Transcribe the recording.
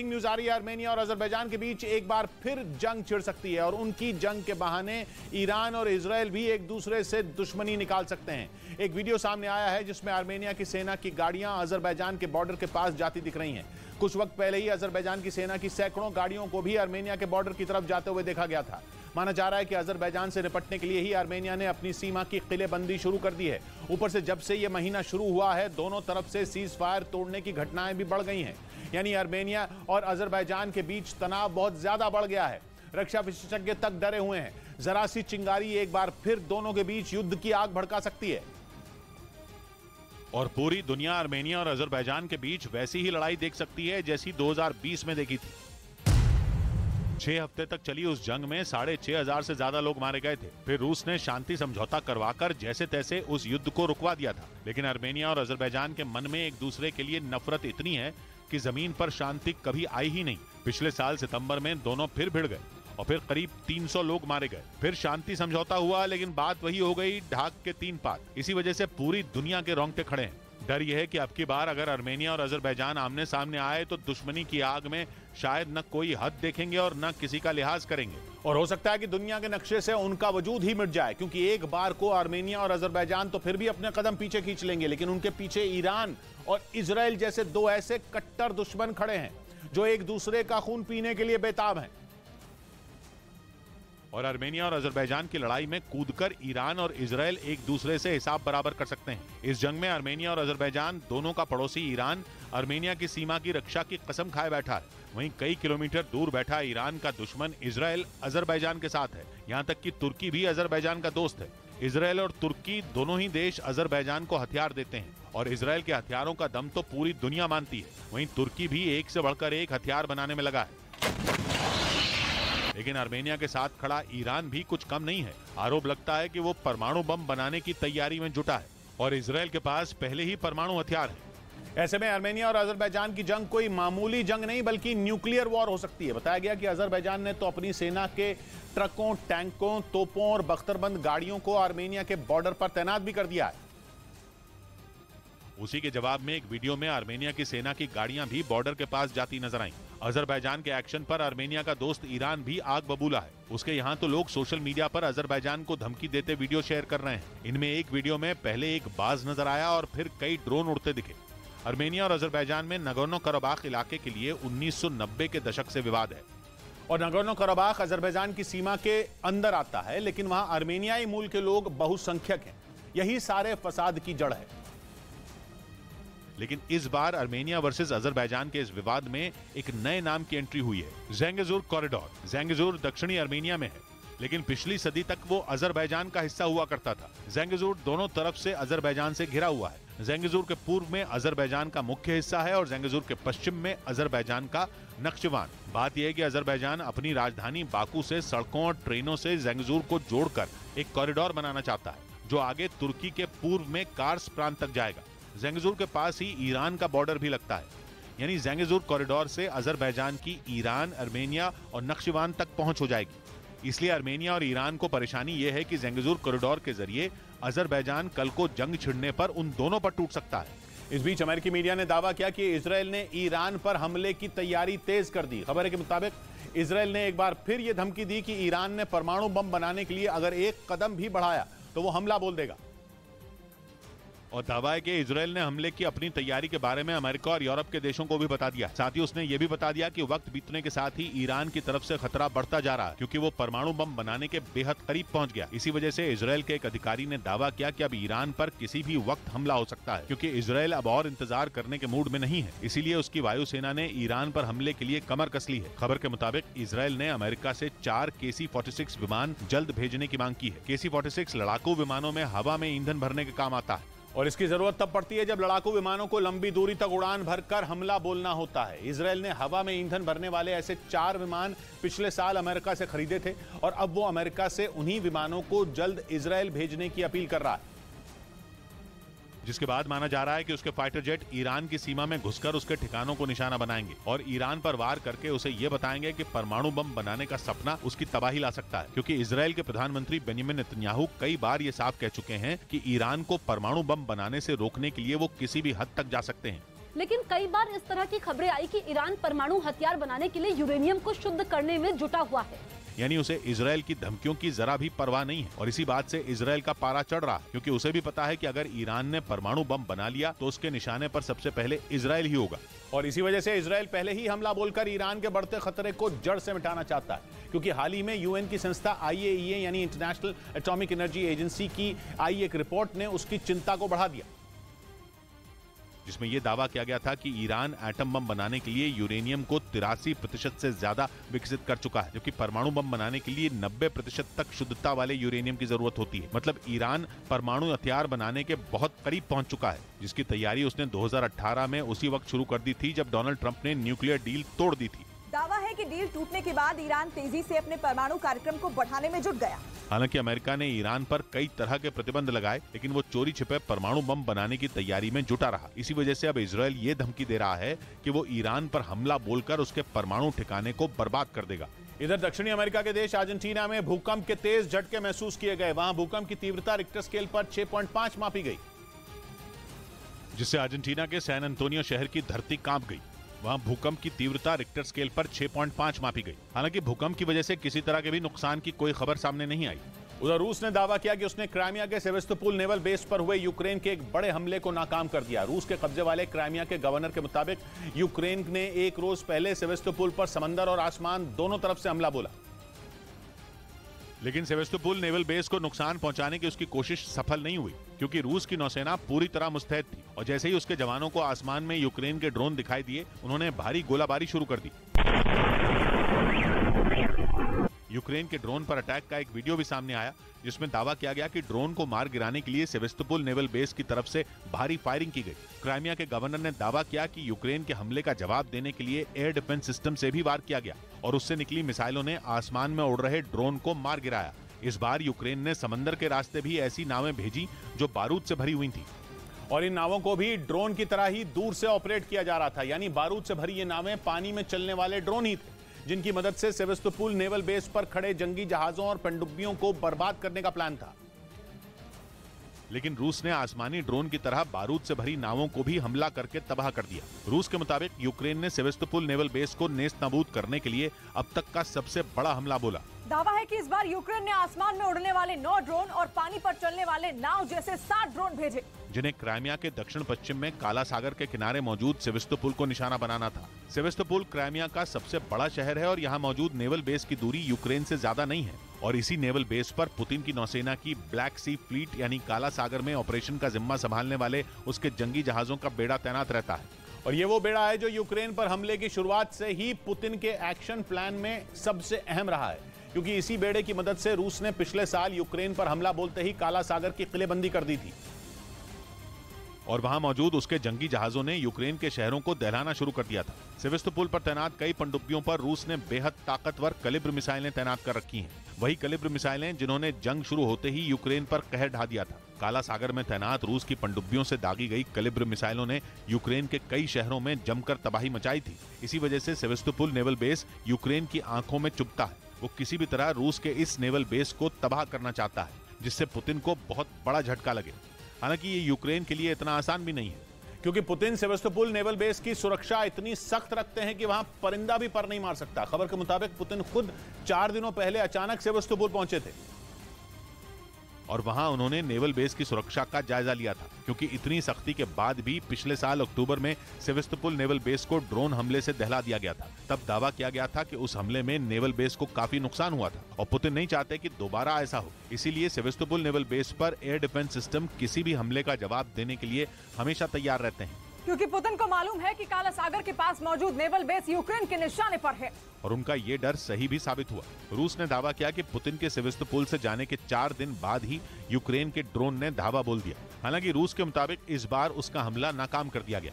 Breaking news आ रही है। Armenia और अजरबैजान के बीच एक बार फिर जंग छिड़ सकती है और उनकी जंग के बहाने ईरान और इजराइल भी एक दूसरे से दुश्मनी निकाल सकते हैं। एक वीडियो सामने आया है जिसमें आर्मेनिया की सेना की गाड़ियां अजरबैजान के बॉर्डर के पास जाती दिख रही हैं। कुछ वक्त पहले ही अजरबैजान की सेना की सैकड़ों गाड़ियों को भी आर्मेनिया के बॉर्डर की तरफ जाते हुए देखा गया था। माना जा रहा है कि अजरबैजान से निपटने के लिए ही आर्मेनिया ने अपनी सीमा की किलेबंदी शुरू कर दी है। ऊपर से जब से यह महीना शुरू हुआ है, दोनों तरफ से सीज फायर तोड़ने की घटनाएं भी बढ़ गई हैं। यानी आर्मेनिया और अजरबैजान के बीच तनाव बहुत ज्यादा बढ़ गया है। रक्षा विशेषज्ञ तक डरे हुए हैं। जरा सी चिंगारी एक बार फिर दोनों के बीच युद्ध की आग भड़का सकती है और पूरी दुनिया आर्मेनिया और अजरबैजान के बीच वैसी ही लड़ाई देख सकती है जैसी 2020 में देखी थी। 6 हफ्ते तक चली उस जंग में 6,500 से ज्यादा लोग मारे गए थे। फिर रूस ने शांति समझौता करवाकर जैसे तैसे उस युद्ध को रुकवा दिया था। लेकिन आर्मेनिया और अजरबैजान के मन में एक दूसरे के लिए नफरत इतनी है कि जमीन पर शांति कभी आई ही नहीं। पिछले साल सितंबर में दोनों फिर भिड़ गए और फिर करीब 300 लोग मारे गए। फिर शांति समझौता हुआ, लेकिन बात वही हो गई, ढाक के 3 पात। इसी वजह से पूरी दुनिया के रोंगटे खड़े हैं। डर यह है कि अब की बार अगर आर्मेनिया और अजरबैजान आमने सामने आए तो दुश्मनी की आग में शायद न कोई हद देखेंगे और न किसी का लिहाज करेंगे। और हो सकता है कि दुनिया के नक्शे से उनका वजूद ही मिट जाए, क्योंकि एक बार को आर्मेनिया और अजरबैजान तो फिर भी अपने कदम पीछे खींच लेंगे, लेकिन उनके पीछे ईरान और इजराइल जैसे दो ऐसे कट्टर दुश्मन खड़े हैं जो एक दूसरे का खून पीने के लिए बेताब हैं। और आर्मेनिया और अजरबैजान की लड़ाई में कूदकर ईरान और इजराइल एक दूसरे से हिसाब बराबर कर सकते हैं। इस जंग में आर्मेनिया और अजरबैजान दोनों का पड़ोसी ईरान आर्मेनिया की सीमा की रक्षा की कसम खाए बैठा है। वहीं कई किलोमीटर दूर बैठा ईरान का दुश्मन इजराइल अजरबैजान के साथ है। यहाँ तक कि तुर्की भी अजरबैजान का दोस्त है। इजराइल और तुर्की दोनों ही देश अजरबैजान को हथियार देते हैं और इजराइल के हथियारों का दम तो पूरी दुनिया मानती है। वहीं तुर्की भी एक से बढ़कर एक हथियार बनाने में लगा है। लेकिन आर्मेनिया के साथ खड़ा ईरान भी कुछ कम नहीं है। आरोप लगता है कि वो परमाणु बम बनाने की तैयारी में जुटा है और इजराइल के पास पहले ही परमाणु हथियार है। ऐसे में आर्मेनिया और अजरबैजान की जंग कोई मामूली जंग नहीं बल्कि न्यूक्लियर वॉर हो सकती है। बताया गया कि अजरबैजान ने तो अपनी सेना के ट्रकों, टैंकों, तोपों और बख्तरबंद गाड़ियों को आर्मेनिया के बॉर्डर पर तैनात भी कर दिया है। उसी के जवाब में एक वीडियो में आर्मेनिया की सेना की गाड़ियां भी बॉर्डर के पास जाती नजर आईं। अजरबैजान के एक्शन पर आर्मेनिया का दोस्त ईरान भी आग बबूला है। उसके यहाँ तो लोग सोशल मीडिया पर अजरबैजान को धमकी देते वीडियो शेयर कर रहे हैं। इनमें एक वीडियो में पहले एक बाज नजर आया और फिर कई ड्रोन उड़ते दिखे। आर्मेनिया और अजरबैजान में नगोर्नो कराबाख इलाके के लिए 1990 के दशक से विवाद है और नगोर्नो कराबाख अजरबैजान की सीमा के अंदर आता है, लेकिन वहां आर्मेनियाई मूल के लोग बहुसंख्यक हैं। यही सारे फसाद की जड़ है। लेकिन इस बार आर्मेनिया वर्सेस अजरबैजान के इस विवाद में एक नए नाम की एंट्री हुई है, ज़ेंगिज़ुर कॉरिडोर। ज़ेंगिज़ुर दक्षिणी आर्मेनिया में है, लेकिन पिछली सदी तक वो अजरबैजान का हिस्सा हुआ करता था। ज़ेंगिज़ुर दोनों तरफ से अजरबैजान से घिरा हुआ है। ज़ेंगिज़ुर के पूर्व में अजरबैजान का मुख्य हिस्सा है और ज़ेंगिज़ुर के पश्चिम में अजरबैजान का नक्शवान। बात यह है कि अजरबैजान अपनी राजधानी बाकू से सड़कों और ट्रेनों से ज़ेंगिज़ुर को जोड़कर एक कॉरिडोर बनाना चाहता है, जो आगे तुर्की के पूर्व में कार्स प्रांत तक जाएगा। ज़ेंगिज़ुर के पास ही ईरान का बॉर्डर भी लगता है। यानी ज़ेंगिज़ुर कॉरिडोर से अजरबैजान की ईरान, आर्मेनिया और नक्शवान तक पहुंच हो जाएगी। इसलिए आर्मेनिया और ईरान को परेशानी यह है कि ज़ेंगिज़ुर कॉरिडोर के जरिए अजरबैजान कल को जंग छिड़ने पर उन दोनों पर टूट सकता है। इस बीच अमेरिकी मीडिया ने दावा किया कि इजराइल ने ईरान पर हमले की तैयारी तेज कर दी। खबर के मुताबिक इजराइल ने एक बार फिर यह धमकी दी कि ईरान ने परमाणु बम बनाने के लिए अगर एक कदम भी बढ़ाया तो वो हमला बोल देगा। और दावा है कि इजराइल ने हमले की अपनी तैयारी के बारे में अमेरिका और यूरोप के देशों को भी बता दिया। साथ ही उसने ये भी बता दिया कि वक्त बीतने के साथ ही ईरान की तरफ से खतरा बढ़ता जा रहा है, क्योंकि वो परमाणु बम बनाने के बेहद करीब पहुंच गया। इसी वजह से इजराइल के एक अधिकारी ने दावा किया कि अब ईरान पर किसी भी वक्त हमला हो सकता है, क्योंकि इजराइल अब और इंतजार करने के मूड में नहीं है। इसीलिए उसकी वायुसेना ने ईरान पर हमले के लिए कमर कस ली है। खबर के मुताबिक इजराइल ने अमेरिका से 4 KC-46 विमान जल्द भेजने की मांग की है। KC-46 लड़ाकू विमानों में हवा में ईंधन भरने के काम आता है और इसकी जरूरत तब पड़ती है जब लड़ाकू विमानों को लंबी दूरी तक उड़ान भरकर हमला बोलना होता है। इजराइल ने हवा में ईंधन भरने वाले ऐसे 4 विमान पिछले साल अमेरिका से खरीदे थे और अब वो अमेरिका से उन्हीं विमानों को जल्द इजराइल भेजने की अपील कर रहा है, जिसके बाद माना जा रहा है कि उसके फाइटर जेट ईरान की सीमा में घुसकर उसके ठिकानों को निशाना बनाएंगे और ईरान पर वार करके उसे ये बताएंगे कि परमाणु बम बनाने का सपना उसकी तबाही ला सकता है। क्योंकि इजराइल के प्रधानमंत्री बेंजामिन नेतन्याहू कई बार ये साफ कह चुके हैं कि ईरान को परमाणु बम बनाने से रोकने के लिए वो किसी भी हद तक जा सकते हैं। लेकिन कई बार इस तरह की खबरें आई कि ईरान परमाणु हथियार बनाने के लिए यूरेनियम को शुद्ध करने में जुटा हुआ है। यानी उसे इजरायल की धमकियों की जरा भी परवाह नहीं है और इसी बात से इजरायल का पारा चढ़ रहा है, क्योंकि उसे भी पता है कि अगर ईरान ने परमाणु बम बना लिया तो उसके निशाने पर सबसे पहले इजरायल ही होगा। और इसी वजह से इजरायल पहले ही हमला बोलकर ईरान के बढ़ते खतरे को जड़ से मिटाना चाहता है, क्योंकि हाल ही में यूएन की संस्था IAEA यानी इंटरनेशनल एटॉमिक एनर्जी एजेंसी की आई एक रिपोर्ट ने उसकी चिंता को बढ़ा दिया, जिसमें यह दावा किया गया था कि ईरान एटम बम बनाने के लिए यूरेनियम को 83% से ज्यादा विकसित कर चुका है, जबकि परमाणु बम बनाने के लिए 90% तक शुद्धता वाले यूरेनियम की जरूरत होती है। मतलब ईरान परमाणु हथियार बनाने के बहुत करीब पहुंच चुका है, जिसकी तैयारी उसने 2018 में उसी वक्त शुरू कर दी थी जब डोनाल्ड ट्रंप ने न्यूक्लियर डील तोड़ दी थी। दावा है कि डील टूटने के बाद ईरान तेजी से अपने परमाणु कार्यक्रम को बढ़ाने में जुट गया। हालांकि अमेरिका ने ईरान पर कई तरह के प्रतिबंध लगाए, लेकिन वो चोरी छिपे परमाणु बम बनाने की तैयारी में जुटा रहा। इसी वजह से अब इजरायल ये धमकी दे रहा है कि वो ईरान पर हमला बोलकर उसके परमाणु ठिकाने को बर्बाद कर देगा। इधर दक्षिणी अमेरिका के देश अर्जेंटीना में भूकंप के तेज झटके महसूस किए गए। वहां भूकंप की तीव्रता रिक्टर स्केल पर 6.5 मापी गई, जिससे अर्जेंटीना के सैन एंटोनियो शहर की धरती कांप गई। वहां भूकंप की तीव्रता रिक्टर स्केल पर 6.5 मापी गई। हालांकि भूकंप की वजह से किसी तरह के भी नुकसान की कोई खबर सामने नहीं आई। उधर रूस ने दावा किया कि उसने क्राइमिया के सेवेस्तोपोल नेवल बेस पर हुए यूक्रेन के एक बड़े हमले को नाकाम कर दिया। रूस के कब्जे वाले क्राइमिया के गवर्नर के मुताबिक यूक्रेन ने एक रोज पहले सेवेस्तोपोल पर समंदर और आसमान दोनों तरफ से हमला बोला, लेकिन सेवेस्तोपोल नेवल बेस को नुकसान पहुंचाने की उसकी कोशिश सफल नहीं हुई, क्योंकि रूस की नौसेना पूरी तरह मुस्तैद थी और जैसे ही उसके जवानों को आसमान में यूक्रेन के ड्रोन दिखाई दिए, उन्होंने भारी गोलाबारी शुरू कर दी। यूक्रेन के ड्रोन पर अटैक का एक वीडियो भी सामने आया, जिसमें दावा किया गया कि ड्रोन को मार गिराने के लिए सेवेस्तोपोल नेवल बेस की तरफ से भारी फायरिंग की गई। क्राइमिया के गवर्नर ने दावा किया कि यूक्रेन के हमले का जवाब देने के लिए एयर डिफेंस सिस्टम से भी वार किया गया और उससे निकली मिसाइलों ने आसमान में उड़ रहे ड्रोन को मार गिराया। इस बार यूक्रेन ने समंदर के रास्ते भी ऐसी नावें भेजी जो बारूद से भरी हुई थी, और इन नावों को भी ड्रोन की तरह ही दूर से ऑपरेट किया जा रहा था। यानी बारूद से भरी ये नावें पानी में चलने वाले ड्रोन ही थे, जिनकी मदद से सेवेस्तोपोल नेवल बेस पर खड़े जंगी जहाजों और पनडुब्बियों को बर्बाद करने का प्लान था। लेकिन रूस ने आसमानी ड्रोन की तरह बारूद से भरी नावों को भी हमला करके तबाह कर दिया। रूस के मुताबिक यूक्रेन ने सेवेस्तोपोल नेवल बेस को नेस्तनाबूद करने के लिए अब तक का सबसे बड़ा हमला बोला। दावा है कि इस बार यूक्रेन ने आसमान में उड़ने वाले 9 ड्रोन और पानी पर चलने वाले नाव जैसे 7 ड्रोन भेजे, जिन्हें क्राइमिया के दक्षिण पश्चिम में काला सागर के किनारे मौजूद सेवेस्तोपोल को निशाना बनाना था। सेवेस्तोपोल क्राइमिया का सबसे बड़ा शहर है और यहाँ मौजूद नेवल बेस की दूरी यूक्रेन से ज्यादा नहीं है, और इसी नेवल बेस पर पुतिन की नौसेना की ब्लैक सी फ्लीट यानी काला सागर में ऑपरेशन का जिम्मा संभालने वाले उसके जंगी जहाजों का बेड़ा तैनात रहता है। और ये वो बेड़ा है जो यूक्रेन पर हमले की शुरुआत से ही पुतिन के एक्शन प्लान में सबसे अहम रहा है, क्योंकि इसी बेड़े की मदद से रूस ने पिछले साल यूक्रेन पर हमला बोलते ही काला सागर की किलेबंदी कर दी थी, और वहां मौजूद उसके जंगी जहाजों ने यूक्रेन के शहरों को दहलाना शुरू कर दिया था। सेवेस्तोपोल पर तैनात कई पनडुब्बियों पर रूस ने बेहद ताकतवर कलिब्र मिसाइलें तैनात कर रखी हैं। वही कलिब्र मिसाइलें जिन्होंने जंग शुरू होते ही यूक्रेन पर कहर ढा दिया था। काला सागर में तैनात रूस की पनडुब्बियों से दागी गई कलिब्र मिसाइलों ने यूक्रेन के कई शहरों में जमकर तबाही मचाई थी। इसी वजह से सेवेस्तोपोल नेवल बेस यूक्रेन की आंखों में चुभता है। वो किसी भी तरह रूस के इस नेवल बेस को तबाह करना चाहता है, जिससे पुतिन को बहुत बड़ा झटका लगे। हालांकि ये यूक्रेन के लिए इतना आसान भी नहीं है, क्योंकि पुतिन सेवेस्तोपोल नेवल बेस की सुरक्षा इतनी सख्त रखते हैं कि वहां परिंदा भी पर नहीं मार सकता। खबर के मुताबिक पुतिन खुद 4 दिनों पहले अचानक सेवेस्तोपोल पहुंचे थे और वहां उन्होंने नेवल बेस की सुरक्षा का जायजा लिया था, क्योंकि इतनी सख्ती के बाद भी पिछले साल अक्टूबर में सेवेस्तोपोल नेवल बेस को ड्रोन हमले से दहला दिया गया था। तब दावा किया गया था कि उस हमले में नेवल बेस को काफी नुकसान हुआ था और पुतिन नहीं चाहते कि दोबारा ऐसा हो। इसीलिए सेवेस्तोपोल नेवल बेस पर एयर डिफेंस सिस्टम किसी भी हमले का जवाब देने के लिए हमेशा तैयार रहते हैं, क्योंकि पुतिन को मालूम है कि काला सागर के पास मौजूद नेवल बेस यूक्रेन के निशाने पर है। और उनका ये डर सही भी साबित हुआ। रूस ने दावा किया कि पुतिन के सेवेस्तोपोल से जाने के 4 दिन बाद ही यूक्रेन के ड्रोन ने धावा बोल दिया। हालांकि रूस के मुताबिक इस बार उसका हमला नाकाम कर दिया गया।